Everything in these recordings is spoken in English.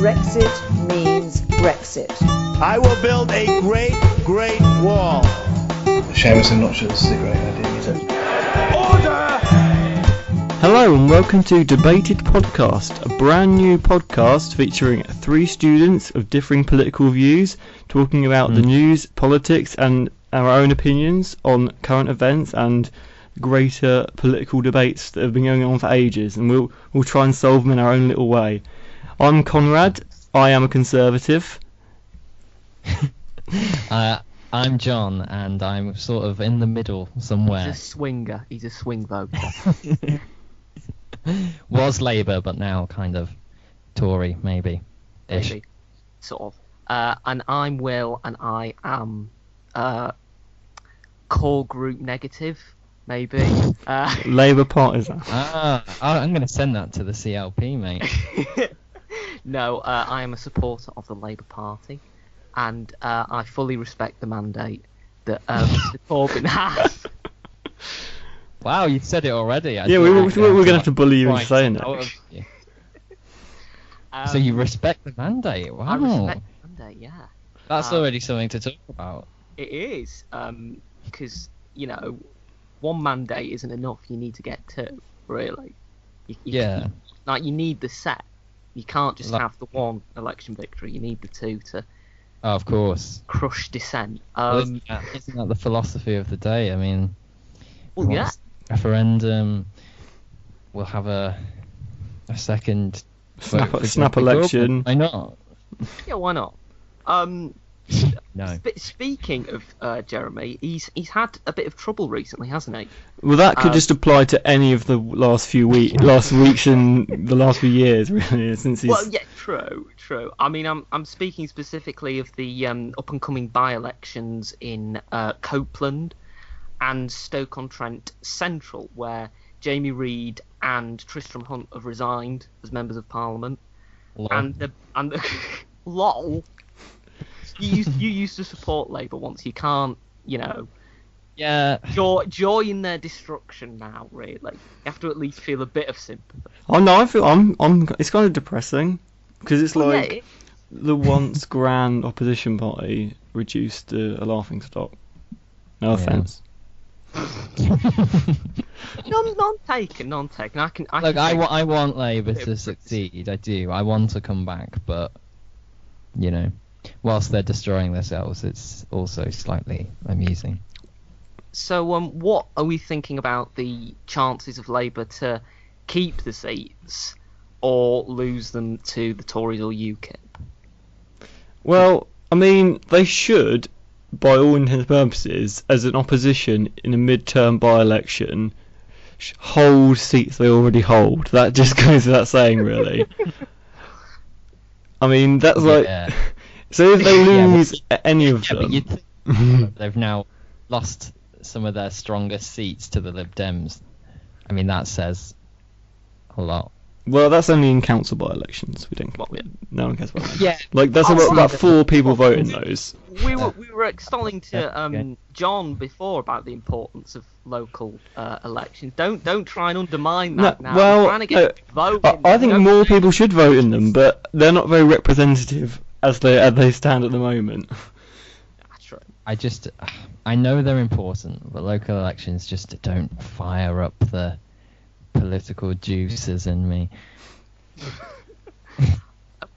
Brexit means Brexit. I will build a great, great wall. Seamus, I'm not sure this is a great idea, is it? Order! Hello and welcome to Debated Podcast, a brand new podcast featuring three students of differing political views talking about the news, politics and our own opinions on current events and greater political debates that have been going on for ages, and we'll try and solve them in our own little way. I'm Conrad, I am a Conservative. I'm John, and I'm sort of in the middle somewhere. He's a swinger. He's a swing voter. Was Labour, but now kind of Tory, maybe. Maybe. Sort of. And I'm Will, and I am core group negative, maybe. Labour partisan. I'm going to send that to the CLP, mate. No, I am a supporter of the Labour Party, and I fully respect the mandate that Mr. Corbyn has. Wow, you said it already. We're going to have to bully you into saying it. So you respect the mandate? Wow. I respect the mandate, yeah. That's already something to talk about. It is, because, one mandate isn't enough. You need to get two, really. Yeah. You need the set. You can't just have the one election victory. You need the two to... Oh, of course. Crush dissent. Isn't that the philosophy of the day? I mean... Well, yeah. Referendum. We'll have a second... Snap election. Why not? Yeah, why not? No. Speaking of Jeremy, he's had a bit of trouble recently, hasn't he? Well, that could just apply to any of the last weeks and the last few years, really, since he's... Well, yeah, true. I mean, I'm speaking specifically of the up-and-coming by-elections in Copeland and Stoke-on-Trent Central, where Jamie Reid and Tristram Hunt have resigned as members of Parliament. Lol. And the lol. You used to support Labour once. You can't, Yeah. join their destruction now. Really, you have to at least feel a bit of sympathy. Oh no, I feel I'm. It's kind of depressing because it's the once grand opposition party reduced to a laughing stock. No offence. None taken. I want Labour to succeed. I do. I want to come back, but whilst they're destroying themselves, it's also slightly amusing. So, what are we thinking about the chances of Labour to keep the seats or lose them to the Tories or UKIP? Well, I mean, they should, by all intents and purposes, as an opposition in a mid-term by-election, hold seats they already hold. That just goes without saying, really. I mean, that's like... So if they lose any of them... But they've now lost some of their strongest seats to the Lib Dems. I mean, that says a lot. Well, that's only in council by-elections. No one cares about that. Yeah. That's about 4 people voting those. We were extolling to John before about the importance of local elections. Don't try and undermine that now. Well, trying to get I think more people should vote in them, but they're not very representative as they stand at the moment. That's true. I know they're important, but local elections just don't fire up the political juices in me.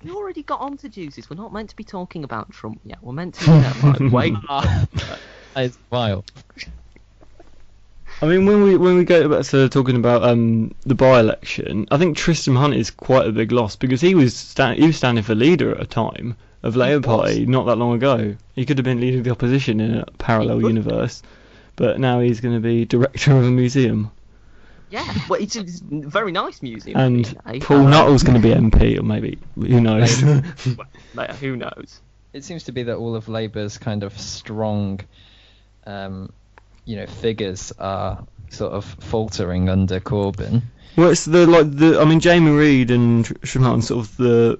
We already got onto juices. We're not meant to be talking about Trump yet. We're meant to wait. It's wild. I mean, when we go back to talking about the by-election, I think Tristram Hunt is quite a big loss because he was standing for leader at a time of Labour Party not that long ago. He could have been leader of the opposition in a parallel universe, but now he's going to be director of a museum. Yeah, well, it's a very nice museum. And Paul Nuttall's going to be MP, or maybe, who knows? Who knows? It seems to be that all of Labour's kind of strong, figures are sort of faltering under Corbyn. Well, it's Jamie Reid and Tristram Hunt, sort of the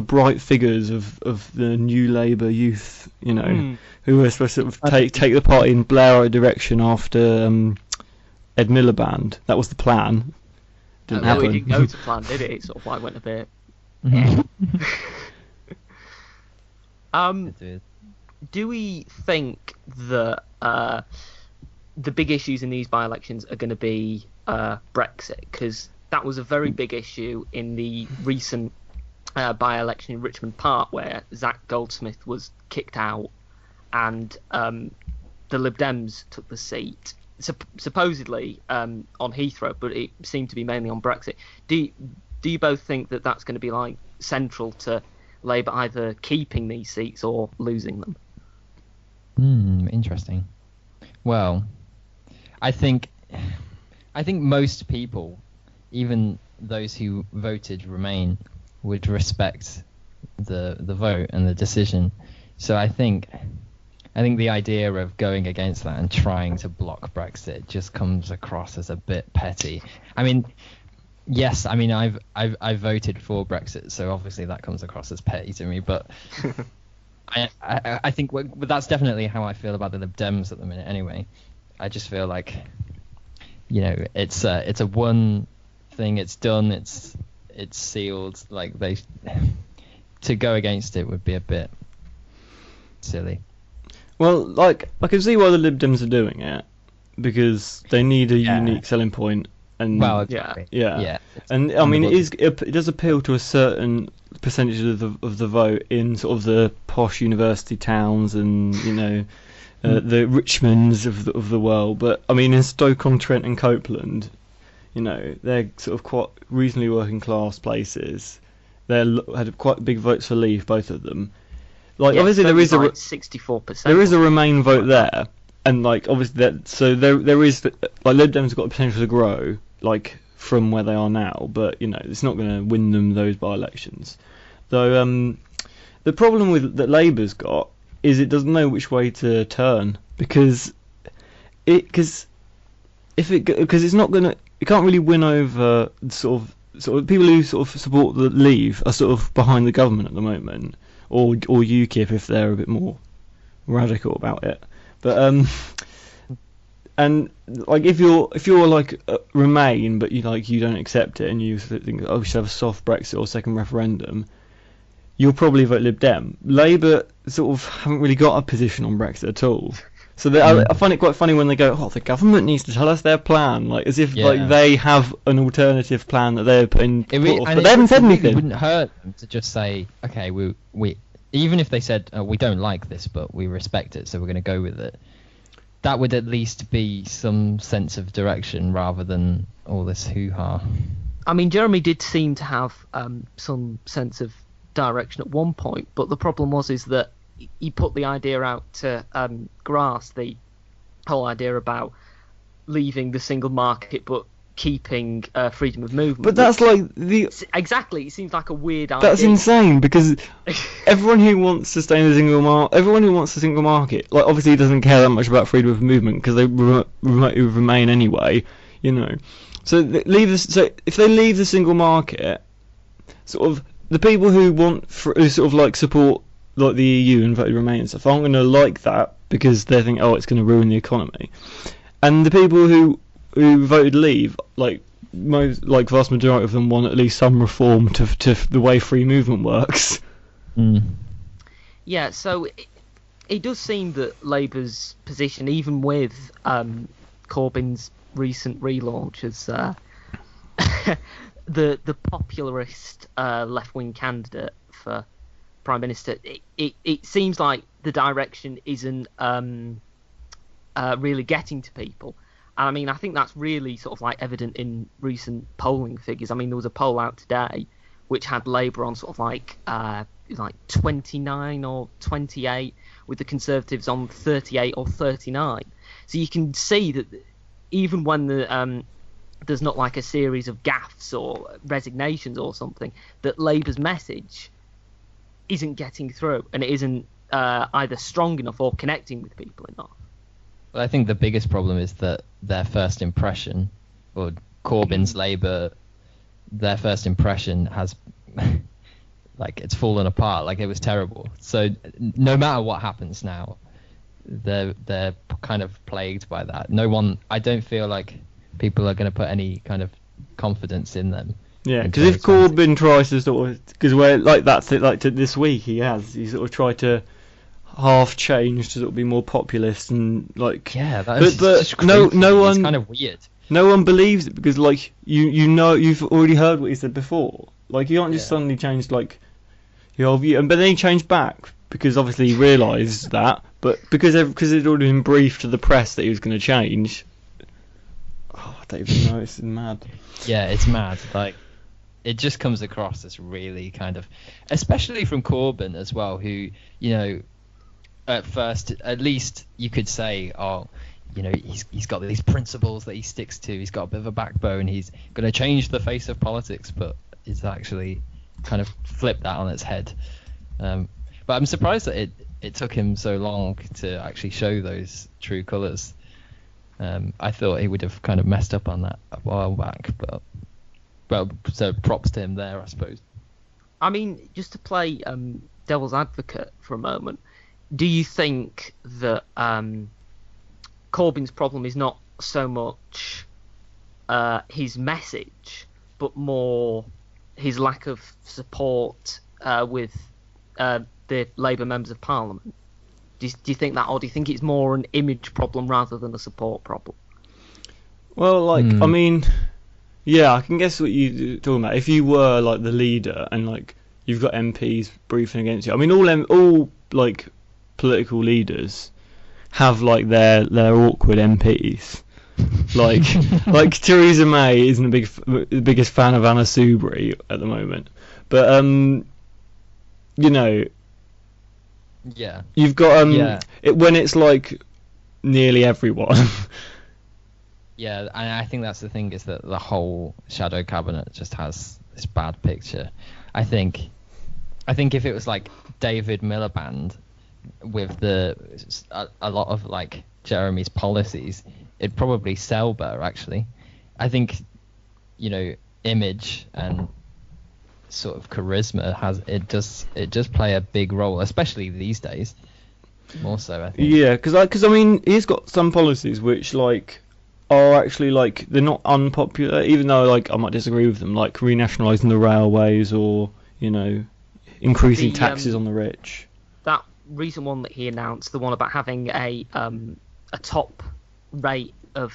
bright figures of the new Labour youth, who are supposed to sort of take the party in Blairite direction after Ed Miliband. That was the plan. Didn't happen. It didn't go to plan, did it? It sort of went a bit Do we think that the big issues in these by-elections are going to be Brexit? Because that was a very big issue in the recent by-election in Richmond Park, where Zach Goldsmith was kicked out and the Lib Dems took the seat, supposedly on Heathrow, but it seemed to be mainly on Brexit. Do you both think that that's going to be like central to Labour either keeping these seats or losing them? Interesting. Well, I think most people, even those who voted Remain, would respect the vote and the decision. So I think the idea of going against that and trying to block Brexit just comes across as a bit petty. I mean, yes, I mean I've voted for Brexit, so obviously that comes across as petty to me. But I think that's definitely how I feel about the Lib Dems at the minute. Anyway, I just feel like, you know, it's a one thing. It's done. It's sealed. Like to go against it would be a bit silly. Well, like, I can see why the Lib Dems are doing it, because they need a unique selling point, and Yeah. And I mean, it does appeal to a certain percentage of the vote in sort of the posh university towns and, you know, the Richmonds of the world. But I mean, in Stoke-on-Trent and Copeland, you know, they're sort of quite reasonably working class places. They had quite big votes for Leave, both of them. Like, obviously there is like 64%. There is a Remain vote there, and like obviously there is like Lib Dems have got the potential to grow like from where they are now, but you know it's not going to win them those by-elections. Though the problem that Labour's got is it doesn't know which way to turn, because it's not going to, it can't really win over sort of people who sort of support the Leave are sort of behind the government at the moment. Or UKIP if they're a bit more radical about it, but and like if you're like Remain but you don't accept it and you think, oh, we should have a soft Brexit or second referendum, you'll probably vote Lib Dem. Labour sort of haven't really got a position on Brexit at all, so I find it quite funny when they go, oh, the government needs to tell us their plan, like as if like they have an alternative plan that they're putting forth, but they haven't said anything. It wouldn't hurt them to just say, okay, we even if they said, we don't like this but we respect it, so we're going to go with it. That would at least be some sense of direction rather than all this hoo-ha. I mean, Jeremy did seem to have some sense of direction at one point, but the problem is that he put the idea out to grass, the whole idea about leaving the single market but keeping freedom of movement. But that's like exactly. It seems like a weird idea. That's insane, because everyone who wants to stay in the single market, like obviously doesn't care that much about freedom of movement because they remain anyway, you know. So if they leave the single market, sort of the people who who sort of like support like the EU and voted Remain and stuff aren't going to like that because they think, oh, it's going to ruin the economy. And the people who voted Leave, like vast majority of them want at least some reform to the way free movement works. Yeah, so it does seem that Labour's position, even with Corbyn's recent relaunch as the popularist left-wing candidate for Prime Minister, it seems like the direction isn't really getting to people. And I mean, I think that's really sort of like evident in recent polling figures. I mean, there was a poll out today which had Labour on sort of like 29 or 28, with the Conservatives on 38 or 39. So you can see that even when there's not like a series of gaffes or resignations or something, that Labour's message isn't getting through, and it isn't either strong enough or connecting with people enough. Well, I think the biggest problem is that their first impression, or Corbyn's Labour, their first impression has, like, it's fallen apart. Like, it was terrible. So no matter what happens now, they're kind of plagued by that. I don't feel like people are going to put any kind of confidence in them. Yeah, because if Corbyn tries to sort of, because we're like that's it, like this week he sort of tried to half change to sort of be more populist and like. Yeah, that's but just no creepy. one. It's kind of weird. No one believes it because like you know you've already heard what he said before. Like you can't just suddenly change like your view, but then he changed back because obviously he realised that, but because it'd already been briefed to the press that he was going to change. Oh, I don't even know. It's mad. Yeah, it's mad. Like. It just comes across as really kind of, especially from Corbyn as well, who, you know, at first, at least you could say, oh, you know, he's got these principles that he sticks to. He's got a bit of a backbone. He's going to change the face of politics, but it's actually kind of flipped that on its head. But I'm surprised that it took him so long to actually show those true colours. I thought he would have kind of messed up on that a while back, but. Well, so props to him there, I suppose. I mean, just to play devil's advocate for a moment, do you think that Corbyn's problem is not so much his message, but more his lack of support with the Labour members of Parliament? Do you think that, or do you think it's more an image problem rather than a support problem? Well, like, I mean... Yeah, I can guess what you're talking about. If you were like the leader and like you've got MPs briefing against you, I mean, all like political leaders have like their awkward MPs. Like Theresa May isn't the biggest fan of Anna Soubry at the moment, but you know, you've got when it's like nearly everyone. Yeah, and I think that's the thing, is that the whole shadow cabinet just has this bad picture. I think if it was like David Miliband with a lot of like Jeremy's policies, it'd probably sell better actually. I think, you know, image and sort of charisma it does play a big role, especially these days. More so, I think. Yeah, because I mean he's got some policies which like are actually like they're not unpopular, even though like I might disagree with them, like renationalising the railways or, you know, increasing taxes on the rich. That recent one that he announced, the one about having a top rate of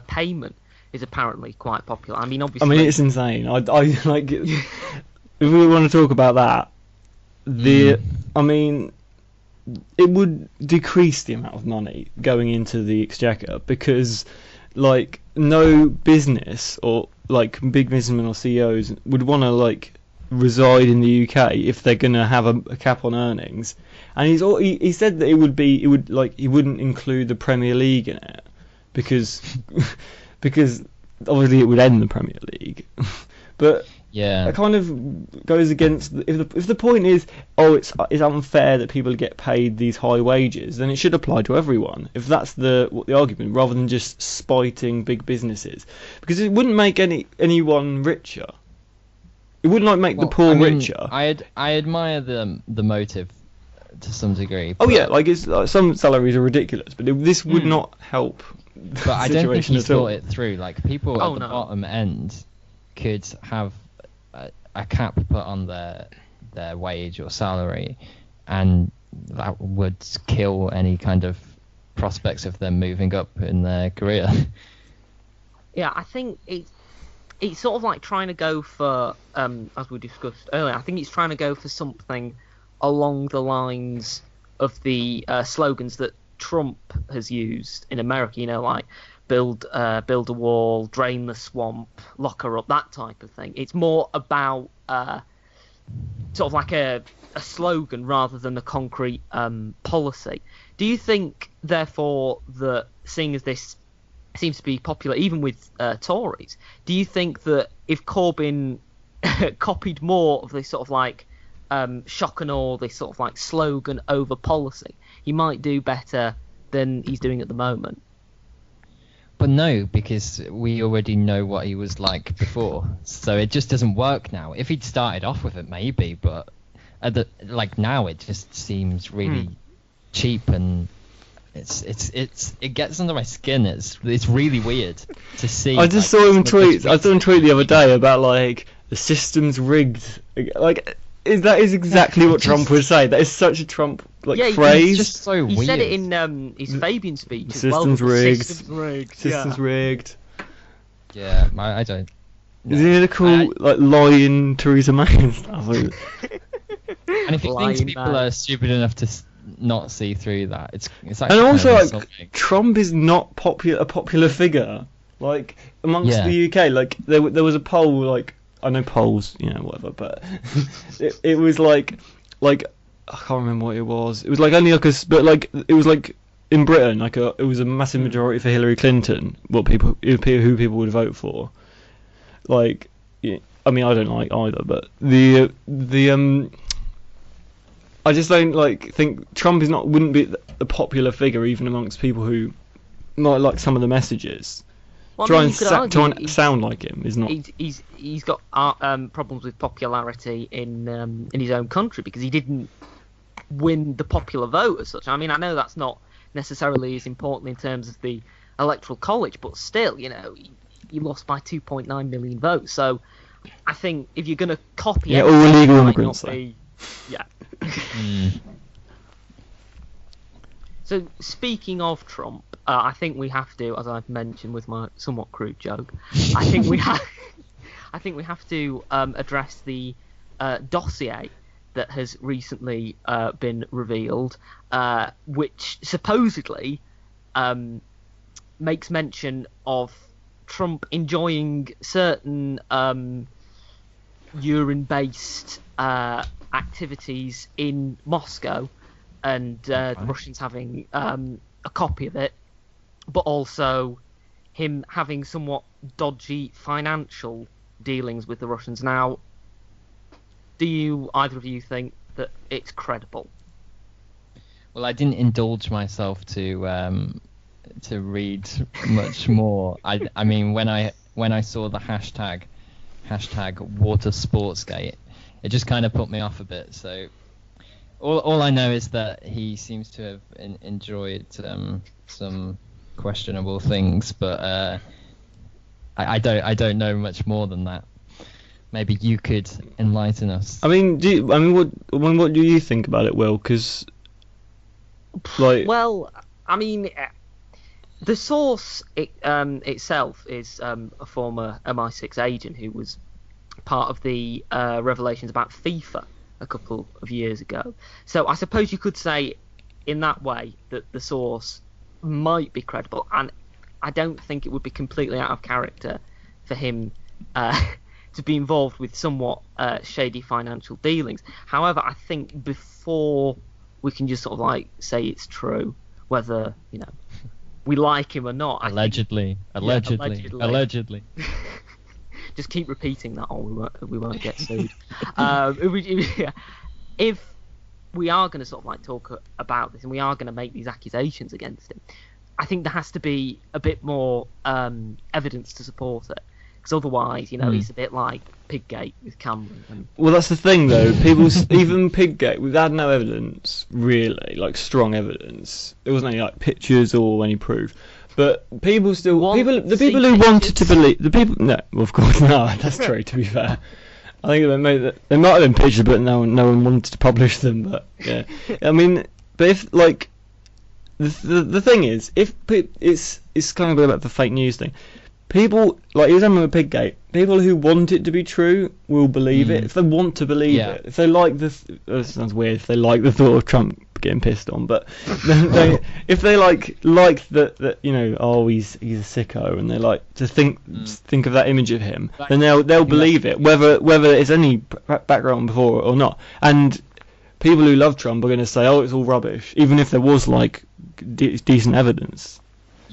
payment, is apparently quite popular. I mean, obviously. I mean, it's insane. I like if we want to talk about that, I mean, it would decrease the amount of money going into the exchequer because. Like no business or like big businessmen or CEOs would want to like reside in the UK if they're gonna have a cap on earnings, and he said that he wouldn't include the Premier League in it because obviously it would end the Premier League, but. Yeah, it kind of goes against. If the point is, it's unfair that people get paid these high wages, then it should apply to everyone. If that's the argument, rather than just spiting big businesses, because it wouldn't make anyone richer. It wouldn't like make the poor richer. I admire the motive to some degree. Oh yeah, like it's some salaries are ridiculous, but this would not help. But I don't think he's thought it through. Like people at the bottom end could have a cap put on their wage or salary, and that would kill any kind of prospects of them moving up in their career. Yeah, I think it's sort of like trying to go for, as we discussed earlier, I think it's trying to go for something along the lines of the slogans that Trump has used in America, you know, like build a wall, drain the swamp, lock her up, that type of thing. It's more about sort of like a slogan rather than a concrete policy. Do you think, therefore, that seeing as this seems to be popular even with Tories, do you think that if Corbyn copied more of this sort of like shock and awe, this sort of like slogan over policy, he might do better than he's doing at the moment? But no, because we already know what he was like before, so it just doesn't work now. If he'd started off with it, maybe, but now it just seems really cheap, and it gets under my skin. It's really weird to see. I just saw him tweet. I saw him tweet the other day about like the system's rigged. Like, that is exactly what Trump would say. That is such a Trump phrase. It's just so He weird. said it in his Fabian speech The as well. system's rigged. System's rigged. System's rigged. Yeah, I don't. Is he gonna call lying Theresa May and stuff? And if he thinks Lying people man. are stupid enough to not see through that, it's actually And also, kind of like, insulting. Trump is not a popular figure. Like, amongst Yeah. the UK, like, there was a poll, like, I know polls, whatever, but it was like, I can't remember what it was. It was like only like but like, it was like, in Britain, like, it was a massive majority for Hillary Clinton, who people would vote for. Like, yeah, I mean, I don't like either, but I just don't think Trump wouldn't be a popular figure even amongst people who might like some of the messages. Well, I Try mean, and you could argue sound like him is not. He's got problems with popularity in his own country because he didn't win the popular vote as such. I mean, I know that's not necessarily as important in terms of the electoral college, but still, he lost by 2.9 million votes. So I think if you're going to copy, Yeah, all everything, illegal it might immigrants, not be- yeah. Mm. So speaking of Trump, I think we have to, as I've mentioned with my somewhat crude joke, I think we have to address the dossier that has recently been revealed, which supposedly makes mention of Trump enjoying certain urine-based activities in Moscow, and the Russians having a copy of it, but also him having somewhat dodgy financial dealings with the Russians. Now, do either of you think that it's credible? Well, I didn't indulge myself to read much more. I mean, when I saw the hashtag Water Sportsgate, it just kind of put me off a bit. So all I know is that he seems to have enjoyed some questionable things, but I don't know much more than that. Maybe you could enlighten us. I mean, what do you think about it, Will? Because, well, I mean, the source itself is a former MI6 agent who was part of the revelations about FIFA a couple of years ago. So I suppose you could say, in that way, that the source might be credible, and I don't think it would be completely out of character for him to be involved with somewhat shady financial dealings. However, I think before we can just sort of say it's true, whether we like him or not. Allegedly. Just keep repeating that, or we won't get sued. If we are going to sort of talk about this, and we are going to make these accusations against him, I think there has to be a bit more evidence to support it. Because otherwise, it's a bit like Piggate with Cameron. Well, that's the thing, though. Even Piggate, we've had no evidence, really, strong evidence. There wasn't any pictures or any proof. But people still, the people who wanted to believe, no, well, of course, no, that's true. To be fair, I think they might have been pictures, but no one wanted to publish them. But yeah, I mean, but if the thing is, if it's kind of a bit about the fake news thing. People, you was with Piggate, people who want it to be true will believe it. If they want to believe it. If they like it sounds weird, if they like the thought of Trump getting pissed on, but if they like that he's a sicko, and they like to think of that image of him, then they'll believe it, whether there's any background before or not. And people who love Trump are going to say, oh, it's all rubbish, even if there was decent evidence.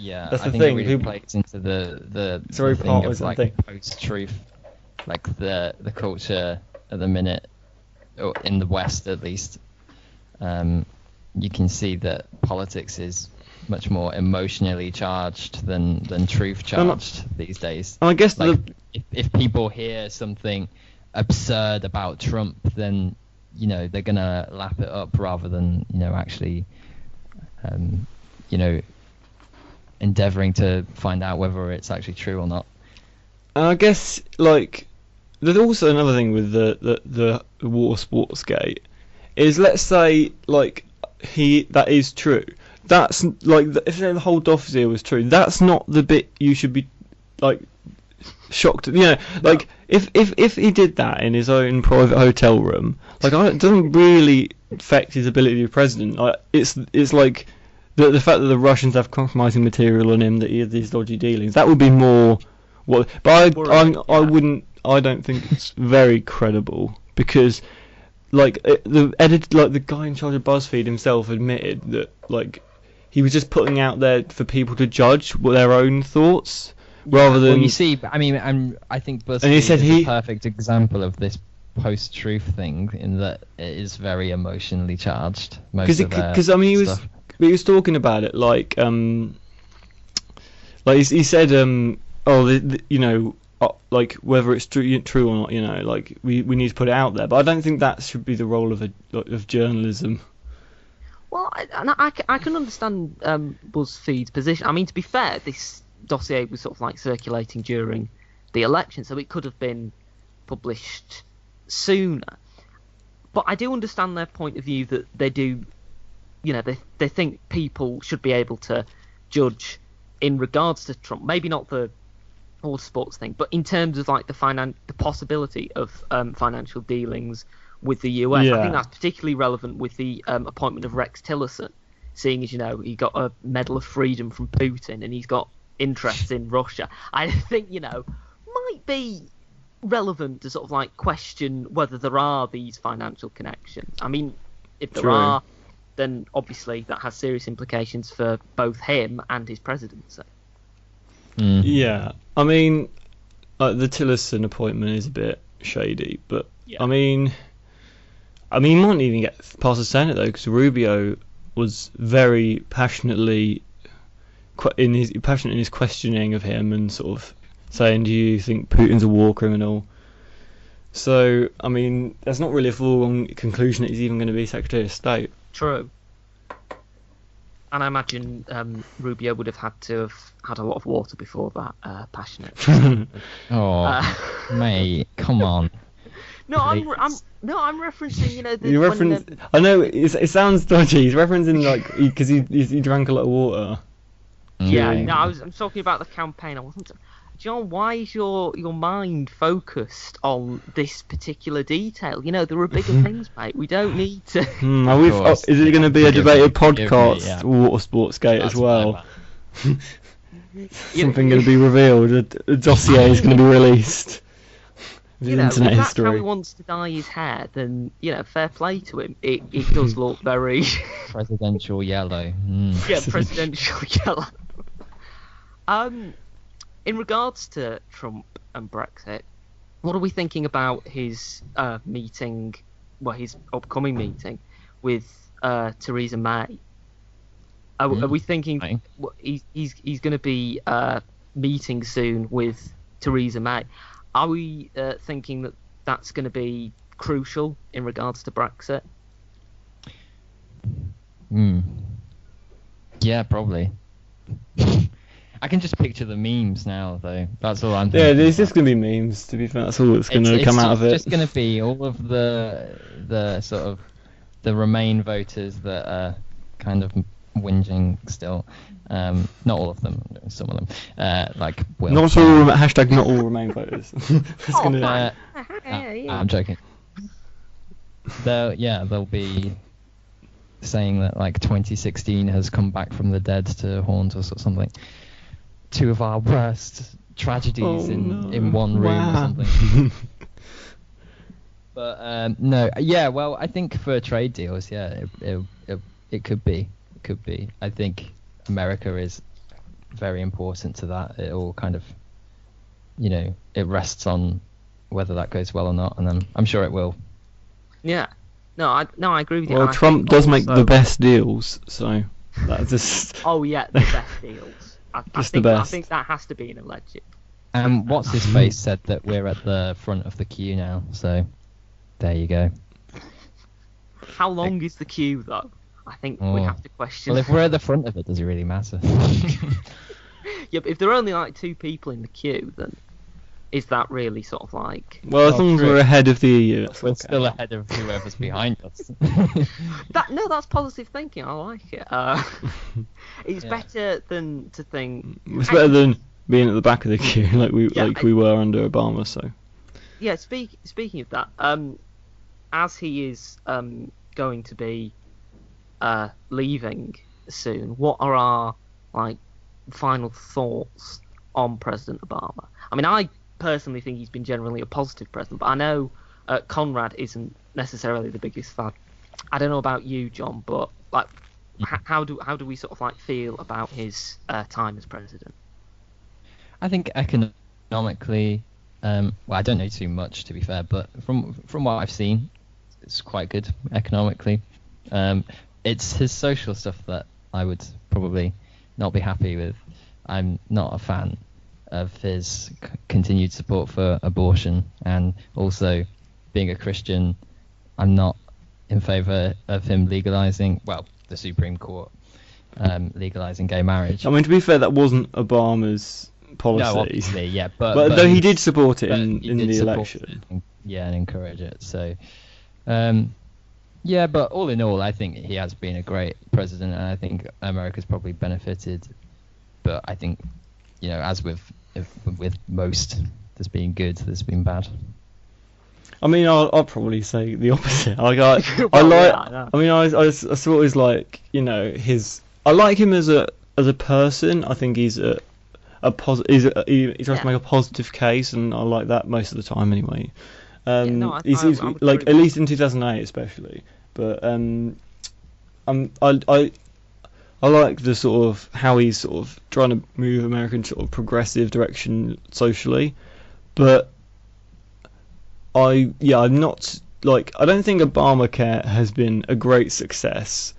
Yeah, that's I think thing. it really plays into the very thing of thing. post-truth, the culture at the minute, or in the West at least. You can see that politics is much more emotionally charged than truth charged these days. I guess if people hear something absurd about Trump, then they're gonna lap it up rather than actually endeavoring to find out whether it's actually true or not. I guess there's also another thing with the water sports gate is, let's say like that is true. That's like if the whole dossier was true, that's not the bit you should be like shocked. Like if he did that in his own private hotel room, like it doesn't really affect his ability to be president. Like it's like the fact that the Russians have compromising material on him, that he has these dodgy dealings. That would be more what. But I don't think it's very credible, because like the guy in charge of BuzzFeed himself admitted that like he was just putting out there for people to judge their own thoughts rather than. Well, you see, I mean, I think BuzzFeed is a perfect example of this post-truth thing, in that it is very emotionally charged. Because I mean, he was talking about it like he said like whether it's true or not, like we need to put it out there. But I don't think that should be the role of journalism. Well, I can understand BuzzFeed's position. I mean, to be fair, this dossier was sort of like circulating during the election, so it could have been published sooner. But I do understand their point of view, that they do, they think people should be able to judge in regards to Trump. Maybe not the all sports thing, but in terms of like the possibility of financial dealings with the US. Yeah. I think that's particularly relevant with the appointment of Rex Tillerson, seeing as he got a Medal of Freedom from Putin and he's got interests in Russia. I think might be relevant to sort of like question whether there are these financial connections. I mean, if there are, then obviously that has serious implications for both him and his presidency. Yeah, I mean, the Tillerson appointment is a bit shady, but I mean, he might even get past the Senate though, because Rubio was very passionate in his questioning of him, and sort of saying, "Do you think Putin's a war criminal?" So, I mean, that's not really a foregone conclusion that he's even going to be Secretary of State. True. And I imagine Rubio would have had a lot of water before that passionate. Mate, come on. No, I'm referencing, You I know it sounds dodgy. He's referencing like because he drank a lot of water. Yeah, no, I'm talking about the campaign. I wasn't. John, why is your mind focused on this particular detail? There are bigger things, mate. We don't need to. Is it going to be a debated podcast, Water Sports Gate as well? Something going to be revealed. A dossier is going to be released. If that's how he wants to dye his hair, then fair play to him. It does look very presidential yellow. Yeah, presidential yellow. In regards to Trump and Brexit, what are we thinking about his meeting? Well, his upcoming meeting with Theresa May. Are we thinking he's going to be meeting soon with Theresa May? Are we thinking that that's going to be crucial in regards to Brexit? Yeah, probably. I can just picture the memes now, though. That's all I'm thinking. Yeah, there's just going to be memes, to be fair. That's all that's going to come out of it. It's just going to be all of the sort of the Remain voters that are kind of whinging still. Not all of them, some of them. Like Will. Not all hashtag not all Remain voters. I'm joking. They'll be saying that like 2016 has come back from the dead to haunt us or something. Two of our worst tragedies in one room or something. But no, yeah. Well, I think for trade deals, it could be. It could be. I think America is very important to that. It all kind of, it rests on whether that goes well or not, and I'm sure it will. Yeah. No, I agree with you. Well, Trump does make the best deals, so that's just. Oh yeah, the best deals. I think that has to be an alleged. What's his face said that we're at the front of the queue now, so there you go. How long is the queue though? I think we have to question. Well, if we're at the front of it, does it really matter? Yeah, but if there are only like 2 people in the queue, then is that really sort of like Well, as long as true. we're ahead of the EU, that's We're okay. still ahead of whoever's behind us. that? No, that's positive thinking. I like it. It's Yeah. better than to think. It's better than being at the back of the queue Yeah, we were under Obama. So Yeah, speaking of that, as he is going to be leaving soon, what are our final thoughts on President Obama? I mean, I personally think he's been generally a positive president, but I know Conrad isn't necessarily the biggest fan. I don't know about you, John, but how do we sort of feel about his time as president? I think economically, well, I don't know too much to be fair, but from what I've seen, it's quite good economically. It's his social stuff that I would probably not be happy with. I'm not a fan of his continued support for abortion, and also being a Christian, I'm not in favour of him legalising, well, the Supreme Court legalising gay marriage. I mean, to be fair, that wasn't Obama's policy. No, obviously, yeah, but though he did support it but in he did the support election. it, and encourage it. So, yeah, but all in all, I think he has been a great president, and I think America's probably benefited. But I think, as with most, there's been good, there's been bad. I mean, I'll probably say the opposite. I Well, like. yeah, I know. I mean, I sort of is like, his. I like him as a person. I think he's he tries to make a positive case, and I like that most of the time anyway. No, I he's would like agree at with least in 2008 especially. But I like the sort of how he's sort of trying to move America in sort of progressive direction socially, but I'm not I don't think Obamacare has been a great success.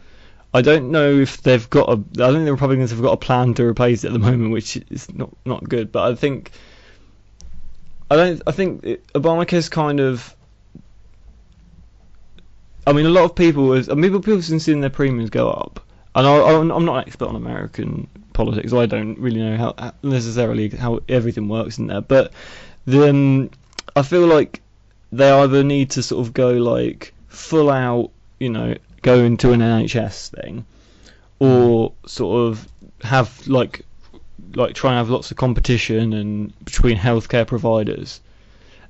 I don't know if I don't think the Republicans have got a plan to replace it at the moment, which is not good. But I think Obamacare's kind of. I mean, a lot of people have been seeing their premiums go up, and I'm not an expert on American politics, so I don't really know how necessarily how everything works in there. But I feel like they either need to sort of go full out, go into an NHS thing, or sort of have try and have lots of competition and between healthcare providers,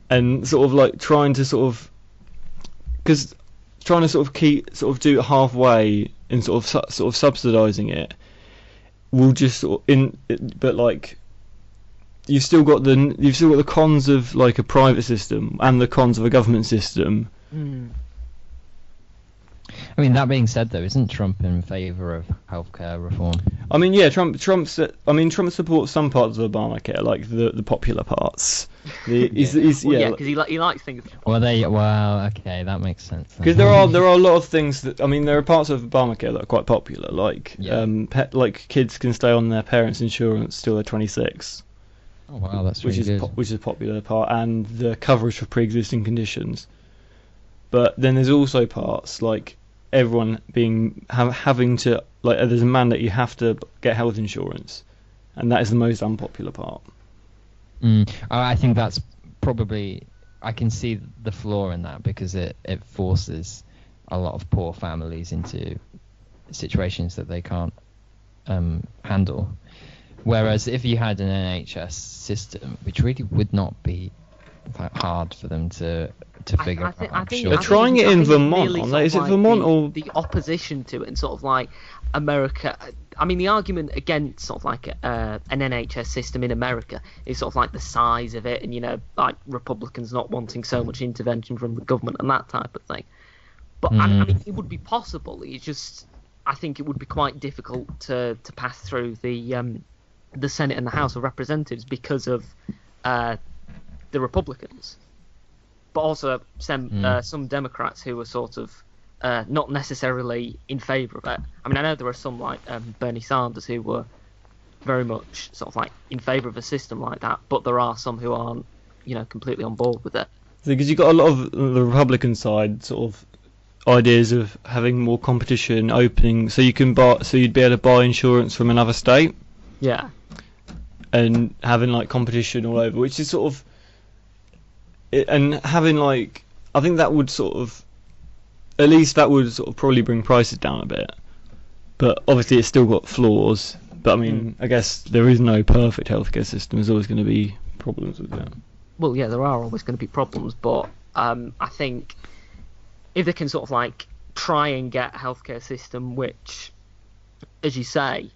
and sort of trying to sort of do it halfway and sort of subsidising it will just you've still got the cons of a private system and the cons of a government system. I mean, that being said, though, isn't Trump in favour of healthcare reform? I mean, yeah, Trump supports some parts of Obamacare, like the popular parts. Because he likes things. Okay, that makes sense. Because there are a lot of things that there are parts of Obamacare that are quite popular, kids can stay on their parents' insurance till they're 26. Oh wow, that's really good. Which is a popular part, and the coverage for pre-existing conditions. But then there's also parts like everyone having to there's a mandate you have to get health insurance, and that is the most unpopular part. I think that's probably, I can see the flaw in that, because it forces a lot of poor families into situations that they can't handle. Whereas if you had an NHS system, which really would not be that hard for them to figure out. I think They're trying it in Vermont, aren't they? Is it Vermont or the opposition to it, and sort of America? I mean, the argument against sort of an NHS system in America is sort of the size of it, and Republicans not wanting so much intervention from the government and that type of thing. But I mean, it would be possible. It's just, I think it would be quite difficult to pass through the Senate and the House of Representatives because of the Republicans, but also some Democrats who were sort of not necessarily in favour of it. I mean, I know there are some Bernie Sanders who were very much sort of in favour of a system like that, but there are some who aren't, completely on board with it. Because you've got a lot of the Republican side sort of ideas of having more competition, opening so you'd be able to buy insurance from another state. Yeah. And having competition all over, which is sort of and having like, I think that would sort of, at least that would sort of probably bring prices down a bit. But obviously it's still got flaws. But I mean, I guess there is no perfect healthcare system. There's always going to be problems with it. Well, yeah, there are always going to be problems, but I think if they can sort of like try and get a healthcare system which, as you say,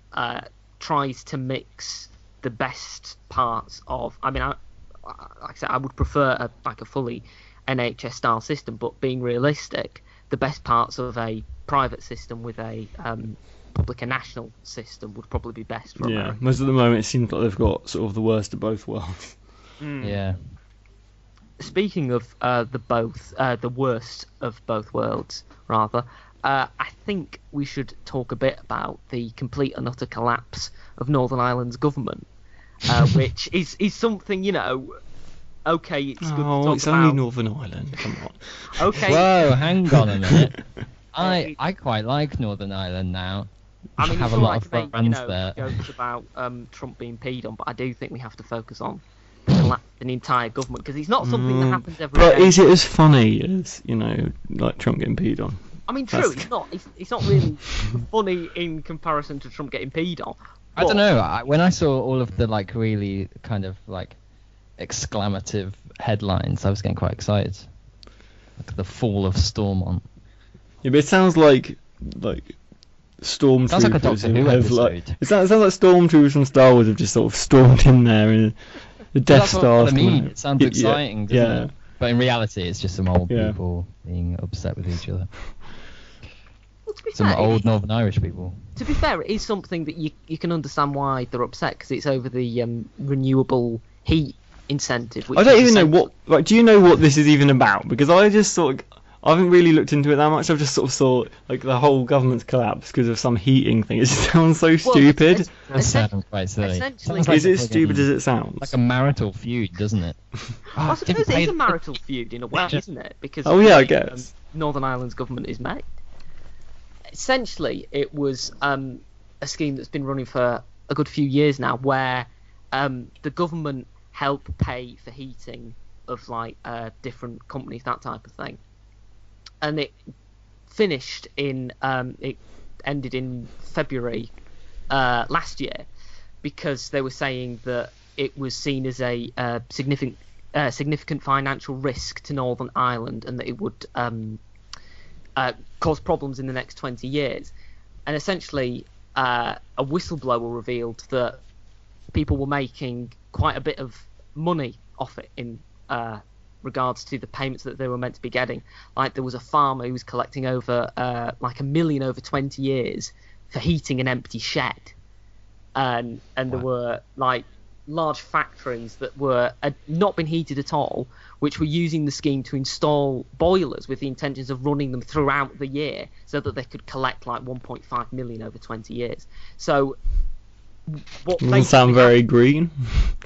tries to mix the best parts of. I mean, like I said, I would prefer a fully NHS style system, but being realistic, the best parts of a private system with a public and national system would probably be best for America. Most of the moment it seems like they've got sort of the worst of both worlds. Yeah. Speaking of the worst of both worlds, rather, I think we should talk a bit about the complete and utter collapse of Northern Ireland's government, which is something, okay, it's good to talk it's about. only Northern Ireland, come on. Okay. Whoa, hang on a minute. I quite like Northern Ireland now. I mean, have it's a all lot right of to make, friends there. jokes about Trump being peed on, but I do think we have to focus on the collapse of the entire government, because it's not something that happens every But day. is it as funny as, like Trump getting peed on? I mean, true, it's not. It's not really funny in comparison to Trump getting peed on. I don't know. When I saw all of the like really kind of like exclamative headlines, I was getting quite excited. Like the fall of Stormont. Yeah, but it sounds like stormtroopers. Sounds like a Doctor Who episode. It sounds like stormtroopers from Star Wars have just sort of stormed in there and the Death That's Star. what I mean. It sounds exciting, doesn't yeah. it? But in reality, it's just some old people being upset with each other. Well, to be Some fair, old Northern Irish people. To be fair, it is something that you can understand why they're upset, because it's over the renewable heat incentive. Which I don't is even know essentially- what. Like, do you know what this is even about? Because I just sort of. I haven't really looked into it that much. I've just sort of saw like the whole government's collapse because of some heating thing. It just sounds so stupid. That sounds quite silly. essentially- Sounds like Is it fucking- stupid as it sounds? Like a marital feud, doesn't it? I suppose it is a marital feud in a way, isn't it? Because Oh, of yeah, I the way, guess. Northern Ireland's government is made. Essentially, it was a scheme that's been running for a good few years now, where the government help pay for heating of like different companies, that type of thing. And it finished it ended in February last year, because they were saying that it was seen as a significant financial risk to Northern Ireland, and that it would cause problems in the next 20 years. And essentially, a whistleblower revealed that people were making quite a bit of money off it in regards to the payments that they were meant to be getting. Like, there was a farmer who was collecting over like $1 million over 20 years for heating an empty shed, and there were like large factories that were had not been heated at all, which were using the scheme to install boilers with the intentions of running them throughout the year so that they could collect like 1.5 million over 20 years. So what Doesn't sound very green.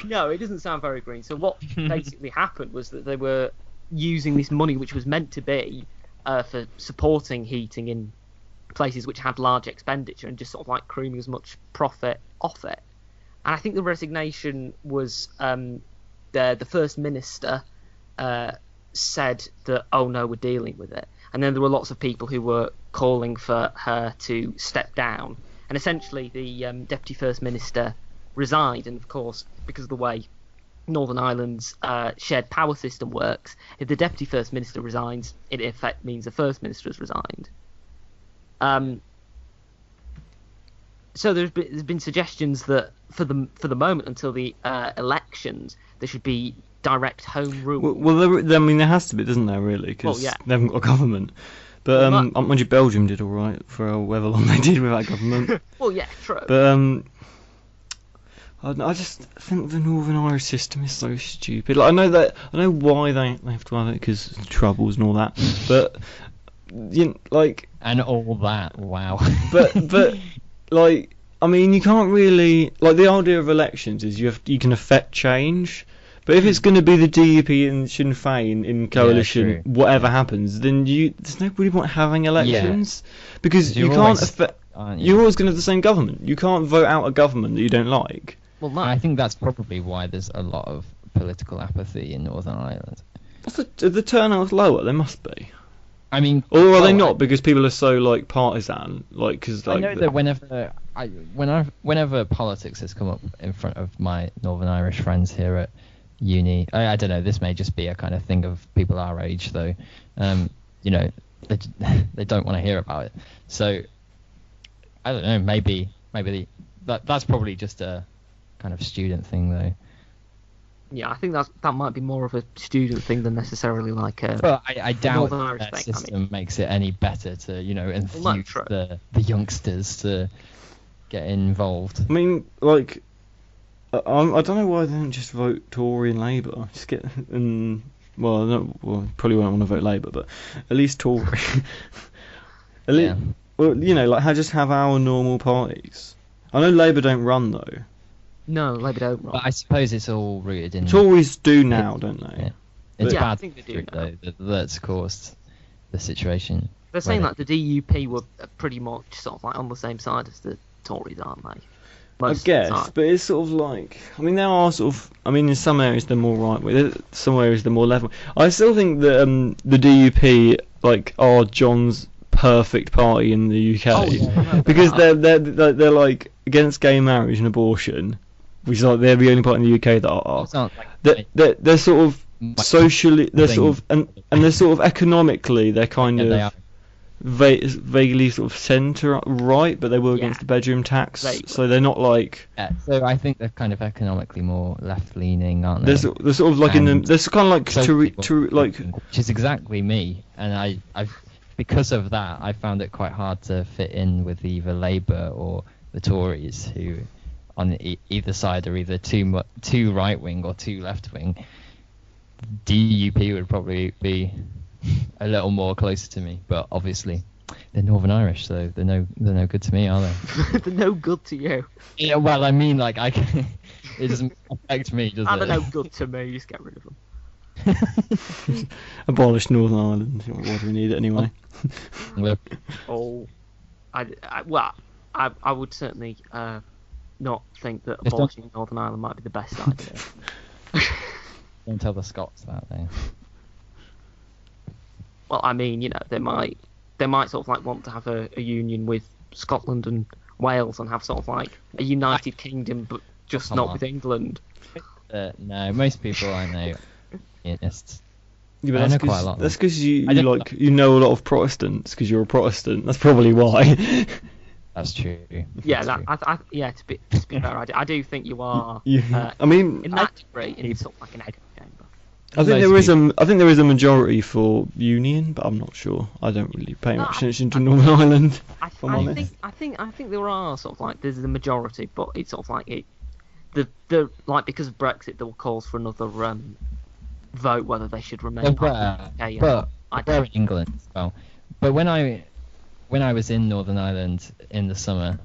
No, it doesn't sound very green. So what basically happened was that they were using this money, which was meant to be for supporting heating in places which had large expenditure, and just sort of like creaming as much profit off it. And I think the resignation was the First Minister said that, oh no, we're dealing with it. And then there were lots of people who were calling for her to step down. And essentially, the Deputy First Minister resigned. And of course, because of the way Northern Ireland's shared power system works, if the Deputy First Minister resigns, it in effect means the First Minister has resigned. So there's been suggestions that for the moment, until the elections, there should be direct home rule. Well, there has to be, doesn't there, really? Because they haven't got a government. But mind you, Belgium did all right for however long they did without government. Well, yeah, true. But I just think the Northern Irish system is so stupid. Like, I know why they have to have it, because troubles and all that. But and all that. Wow. But like, I mean, you can't really, like, the idea of elections is you can affect change. But if it's going to be the DUP and Sinn Féin in coalition, whatever happens, then there's no really point having elections, because you can't affect. You're always going to have the same government. You can't vote out a government that you don't like. Well, no. I think that's probably why there's a lot of political apathy in Northern Ireland. Are the turnouts lower? They must be. I mean, Or are they well, not because people are so like partisan? Like, because I know that whenever politics has come up in front of my Northern Irish friends here at uni, I don't know. This may just be a kind of thing of people our age, though. You know, they don't want to hear about it. So I don't know. Maybe that's probably just a kind of student thing, though. Yeah, I think that might be more of a student thing than necessarily like a. But I doubt Northern Irish that thing, system makes it any better to, you know, enthuse true. the youngsters to get involved. I mean, like, I don't know why they don't just vote Tory and Labour. Just get and probably won't want to vote Labour, but at least Tory. Yeah. Well, you know, like just have our normal parties. I know Labour don't run though. No, Labour don't run. But I suppose it's all rooted in. Tories do now, don't they? Yeah. It's Yeah, I bad think they do history, now. though, that's caused the situation. They're saying where that the DUP were pretty much sort of like on the same side as the Tories, aren't they? I Most of the guess, time. but it's sort of like, I mean, there are sort of, I mean, in some areas they're more right wing, some areas they're more left wing. I still think that the DUP like are John's perfect party in the UK Oh, yeah, because they're like against gay marriage and abortion, which is like they're the only party in the UK that are. It's not like They're sort of my socially, they're thing. sort of and they're sort of economically, they're kind Yeah, they of. are. Vaguely sort of centre right, but they were against Yeah. the bedroom tax, Vaguely. so they're not like Yeah, so I think they're kind of economically more left-leaning, aren't they? they're sort of like in the And there's kind of like socially to more like left-leaning, which is exactly me, and I've because of that I found it quite hard to fit in with either Labour or the Tories, who on either side are either too right-wing or too left-wing. DUP would probably be a little more closer to me, but obviously they're Northern Irish, so they're no good to me, are they? They're no good to you. Yeah, well, I mean, like it doesn't affect me, does And it? they're no good to me. Just get rid of them. abolish Northern Ireland. What do we need it anyway? Oh, I would certainly not think that Just don't- abolishing Northern Ireland might be the best idea. Don't tell the Scots that, though. Well, I mean, you know, they might sort of like want to have a union with Scotland and Wales and have sort of like a United Kingdom, but just Come not on. with England. No, most people I know, unionists. Yeah, but I know that's quite a lot. That's because you I don't- like you know a lot of Protestants because you're a Protestant. That's probably why. That's true. Yeah, That's that, true. yeah. To be fair, I do think you are. I mean, In that degree, in sort of like an echo chamber. I think most there is a majority for union, but I'm not sure. I don't really pay No, much attention to Northern Ireland. I I'm honest. think there are sort of like there's the majority, but it's sort of like it. The like because of Brexit, there were calls for another vote whether they should remain. There part were, of the UK, but I there in don't. England as well. But when I was in Northern Ireland in the summer,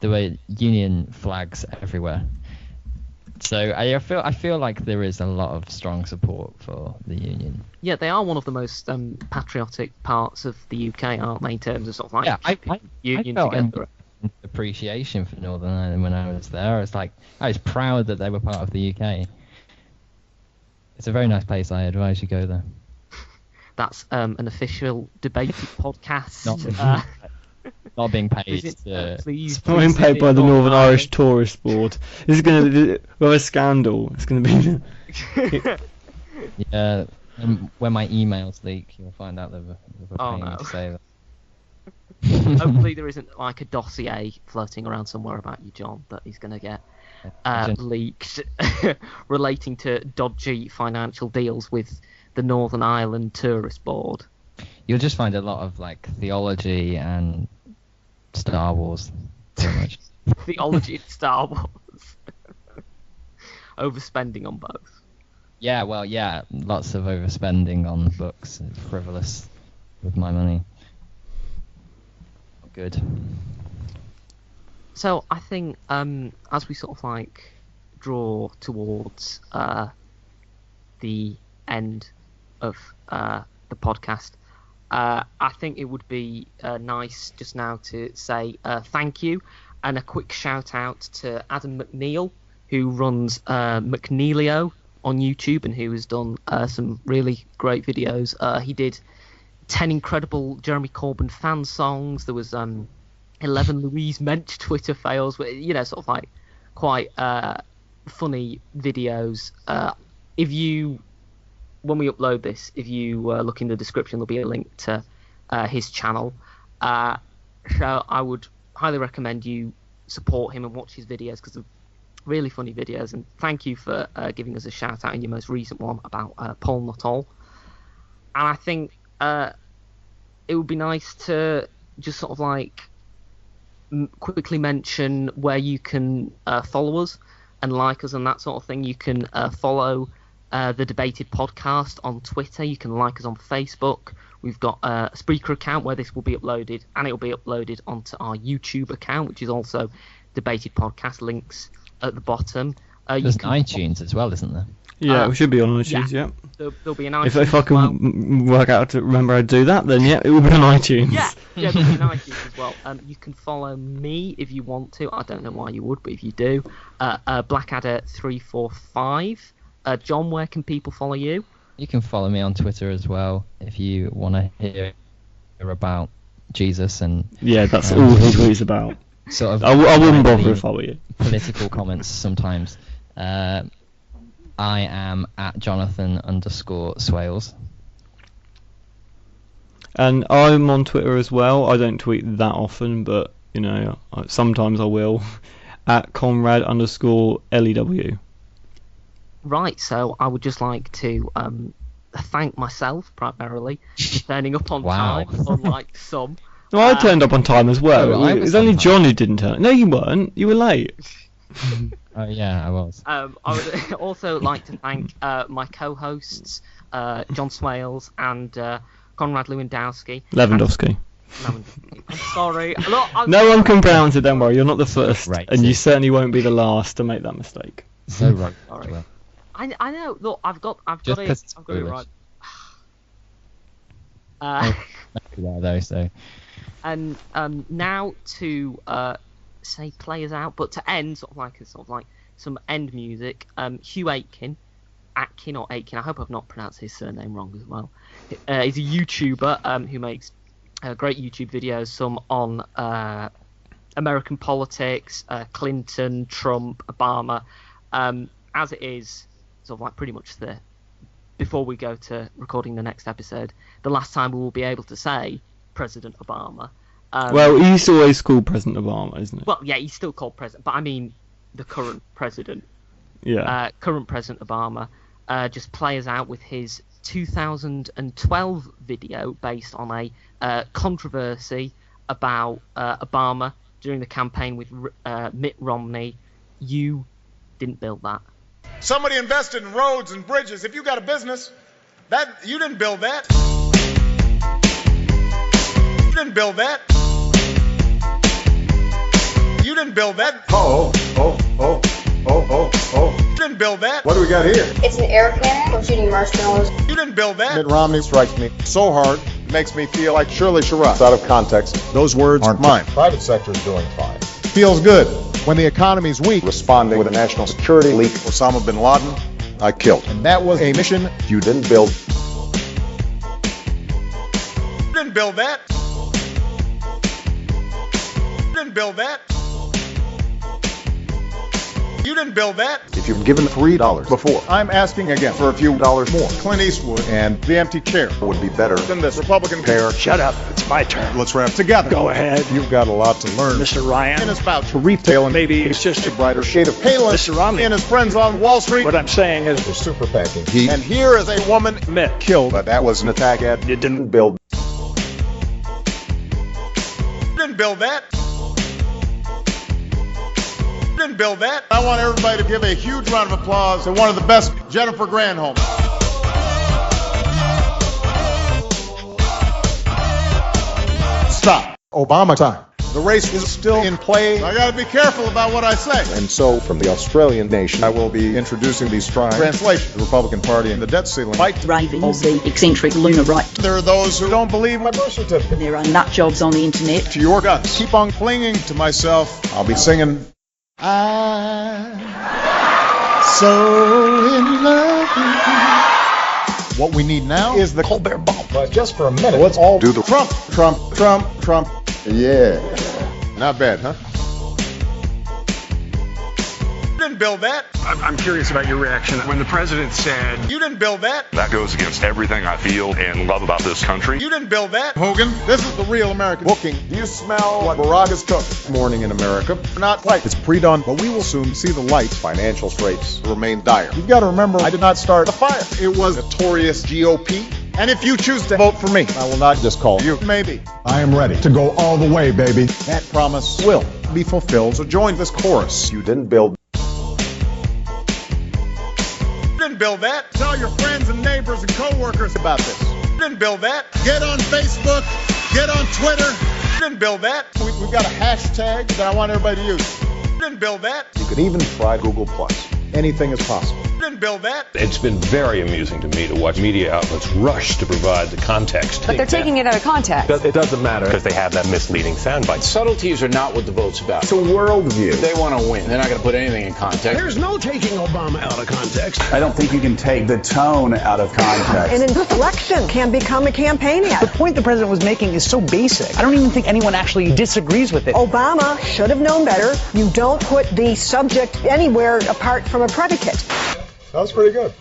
there were Union flags everywhere. So I feel like there is a lot of strong support for the Union. Yeah, they are one of the most patriotic parts of the UK, aren't they? In terms of sort of like Yeah, I union felt together. appreciation for Northern Ireland when I was there. I was proud that they were part of the UK. It's a very nice place. I advise you go there. That's an official debated podcast. Not being paid Visit, to. please. I'm being paid visit by the Northern Ireland. Irish Tourist Board. This is going to be a scandal. It's going to be. Yeah, and when my emails leak, you'll find out they've Oh, paying me no. to say that. Hopefully there isn't like a dossier floating around somewhere about you, John, that he's going to get leaked relating to dodgy financial deals with the Northern Ireland Tourist Board. You'll just find a lot of like theology and Star Wars. Pretty much. Theology and Star Wars. Overspending on both. Yeah, well, yeah, lots of overspending on books, frivolous with my money. Good. So I think as we sort of like draw towards the end of the podcast, I think it would be nice just now to say thank you and a quick shout out to Adam McNeil, who runs McNeilio on YouTube and who has done some really great videos. He did 10 incredible Jeremy Corbyn fan songs. There was 11 Louise Mensch Twitter fails, sort of like quite funny videos. When we upload this, if you look in the description, there'll be a link to his channel. So I would highly recommend you support him and watch his videos because they're really funny videos. And thank you for giving us a shout out in your most recent one about Paul Nuttall. And I think it would be nice to just sort of like quickly mention where you can follow us and like us and that sort of thing. You can follow the Debated Podcast on Twitter. You can like us on Facebook. We've got a Spreaker account where this will be uploaded, and it will be uploaded onto our YouTube account, which is also Debated Podcast. Links at the bottom. There's an iTunes as well, isn't there? Yeah, we should be on iTunes, yeah. There'll be an iTunes. If I can work out to remember how to do that, then yeah, it will be on iTunes. Yeah, there'll be an iTunes as well. You can follow me if you want to. I don't know why you would, but if you do, Blackadder345. John, where can people follow you? You can follow me on Twitter as well if you want to hear about Jesus and... Yeah, that's all he tweets about. Sort of. I wouldn't bother if I were you. Political comments sometimes. I am at Jonathan_Swales. And I'm on Twitter as well. I don't tweet that often, but, sometimes I will. At Conrad_LEW. Right, so I would just like to thank myself primarily for turning up on time, unlike some. No, I turned up on time as well. It was only John who didn't turn. No, you weren't. You were late. Oh yeah, I was. I would also like to thank my co-hosts, John Swales and Conrad Lewandowski. Lewandowski. I'm sorry. Look, no one can pronounce it, don't worry. You're not the first. Right, and you certainly won't be the last to make that mistake. So right. Sorry. I know. Look, I've got it right. So. And now to say players out, but to end sort of like some end music. Hugh Aitken, I hope I've not pronounced his surname wrong as well. He's a YouTuber who makes great YouTube videos, some on American politics, Clinton, Trump, Obama. As it is, sort of like pretty much before we go to recording the next episode, the last time we will be able to say President Obama. Well, he's always called President Obama, isn't it? Well, yeah, he's still called President, but I mean the current president. Yeah. Current President Obama just plays out with his 2012 video based on a controversy about Obama during the campaign with Mitt Romney. You didn't build that. Somebody invested in roads and bridges. If you got a business, you didn't build that. You didn't build that. You didn't build that. Oh. You didn't build that. What do we got here? It's an air cannon for shooting marshmallows. You didn't build that. Mitt Romney strikes me so hard, it makes me feel like Shirley Sherrod. It's out of context. Those words aren't mine. Private sector is doing fine. Feels good. When the economy's weak, responding with a national security leak, Osama bin Laden, I killed. And that was a mission you didn't build. You didn't build that. You didn't build that. You didn't build that. If you've given $3 before, I'm asking again for a few dollars more. Clint Eastwood and the empty chair would be better than this Republican pair. Shut up. It's my turn. Let's rap together. Go ahead. You've got a lot to learn. Mr. Ryan. In his bout to retail and Maybe it's just a brighter shade of paleness. Mr. Romney. And his friends on Wall Street. What I'm saying is They're super packing heat. And here is a woman Mitt killed. But that was an attack ad. You didn't build. You didn't build that. You didn't build that. I want everybody to give a huge round of applause to one of the best, Jennifer Granholm. Stop. Obama time. The race is still in play. I gotta be careful about what I say. And so, from the Australian nation, I will be introducing these tribes. Translation: the Republican Party and the debt ceiling fight. Raving of the eccentric lunar right. There are those who don't believe my birth certificate. There are nut jobs on the internet. To your guts. Keep on clinging to myself. I'll be singing. So in love with you. What we need now is the Colbert Bomb. But just for a minute, let's all do the Trump. Yeah. Not bad, huh? You didn't build that. I'm curious about your reaction when the president said, You didn't build that. That goes against everything I feel and love about this country. You didn't build that. Hogan, this is the real American booking. Do you smell what Barack has cooked? Morning in America. Not light. It's pre-dawn, but we will soon see the light. Financial straits remain dire. You've got to remember, I did not start the fire. It was notorious GOP. And if you choose to vote for me, I will not just call you. Maybe. I am ready to go all the way, baby. That promise will be fulfilled. So join this chorus. You didn't build. You didn't build that. Tell your friends and neighbors and co-workers about this. You didn't build that. Get on Facebook. Get on Twitter. You didn't build that. We've got a hashtag that I want everybody to use. You didn't build that. You can even try Google+. Anything is possible. You didn't build that. It's been very amusing to me to watch media outlets rush to provide the context. But they're taking it out of context. It doesn't matter because they have that misleading soundbite. Subtleties are not what the vote's about. It's a worldview. They want to win. They're not going to put anything in context. There's no taking Obama out of context. I don't think you can take the tone out of context. An inflection can become a campaign ad. The point the president was making is so basic. I don't even think anyone actually disagrees with it. Obama should have known better. You don't put the subject anywhere apart from a predicate. That was pretty good.